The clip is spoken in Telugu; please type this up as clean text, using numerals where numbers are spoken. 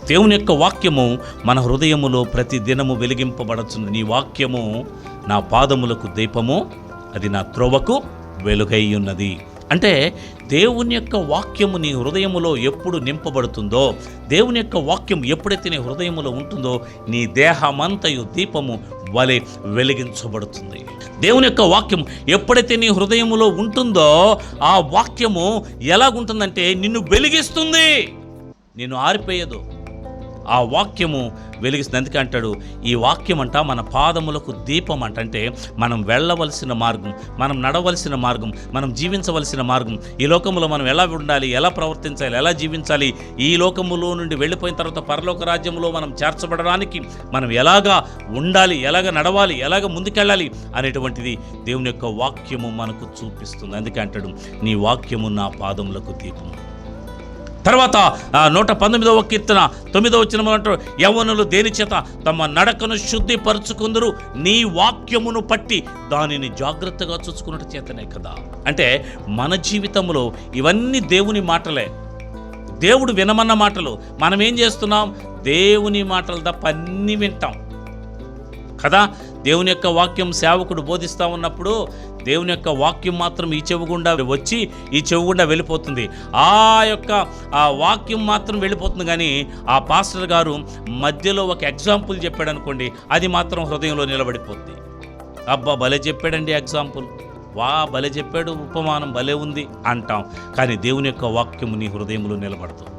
దేవుని యొక్క వాక్యము మన హృదయములో ప్రతి దినము వెలిగింపబడుతుంది. నీ వాక్యము నా పాదములకు దీపము, అది నా త్రోవకు వెలుగై ఉన్నది. అంటే దేవుని యొక్క వాక్యము నీ హృదయములో ఎప్పుడు నింపబడుతుందో, దేవుని యొక్క వాక్యం ఎప్పుడైతే నీ హృదయములో ఉంటుందో, నీ దేహమంతయు దీపము వలె వెలిగించబడుతుంది. దేవుని యొక్క వాక్యం ఎప్పుడైతే నీ హృదయములో ఉంటుందో, ఆ వాక్యము ఎలాగుంటుందంటే నిన్ను వెలిగిస్తుంది, నిన్ను ఆరిపోయేదు. ఆ వాక్యము వెలిగిస్తుంది. అందుకే అంటాడు, ఈ వాక్యం అంట మన పాదములకు దీపం అంట. అంటే మనం వెళ్ళవలసిన మార్గం, మనం నడవలసిన మార్గం, మనం జీవించవలసిన మార్గం, ఈ లోకములో మనం ఎలా ఉండాలి, ఎలా ప్రవర్తించాలి, ఎలా జీవించాలి, ఈ లోకములో నుండి వెళ్ళిపోయిన తర్వాత పరలోక రాజ్యంలో మనం చేర్చబడడానికి మనం ఎలాగా ఉండాలి, ఎలాగ నడవాలి, ఎలాగ ముందుకెళ్ళాలి అనేటువంటిది దేవుని యొక్క వాక్యము మనకు చూపిస్తుంది. అందుకే అంటాడు, నీ వాక్యము నా పాదములకు దీపము. తర్వాత 119వ కీర్తన 9వ వచనములో అంటారు, యవ్వనులు దేని చేత తమ నడకను శుద్ధిపరచుకుందరు, నీ వాక్యమును పట్టి దానిని జాగ్రత్తగా చూసుకున్నట్టు చేతనే కదా. అంటే మన జీవితంలో ఇవన్నీ దేవుని మాటలే, దేవుడు వినమన్న మాటలు. మనం ఏం చేస్తున్నాం? దేవుని మాటలు తప్ప అన్నీ వింటాం కదా. దేవుని యొక్క వాక్యం సేవకుడు బోధిస్తూ ఉన్నప్పుడు దేవుని యొక్క వాక్యం మాత్రం ఈ చెవి గుండా వచ్చి ఈ చెవి గుండా వెళ్ళిపోతుంది. ఆ వాక్యం మాత్రం వెళ్ళిపోతుంది, కానీ ఆ పాస్టర్ గారు మధ్యలో ఒక ఎగ్జాంపుల్ చెప్పాడు అనుకోండి, అది మాత్రం హృదయంలో నిలబడిపోతుంది. అబ్బా భలే చెప్పాడండి ఎగ్జాంపుల్, భలే చెప్పాడు ఉపమానం, భలే ఉంది అంటాం. కానీ దేవుని యొక్క వాక్యము నీ హృదయంలో నిలబడుతుంది.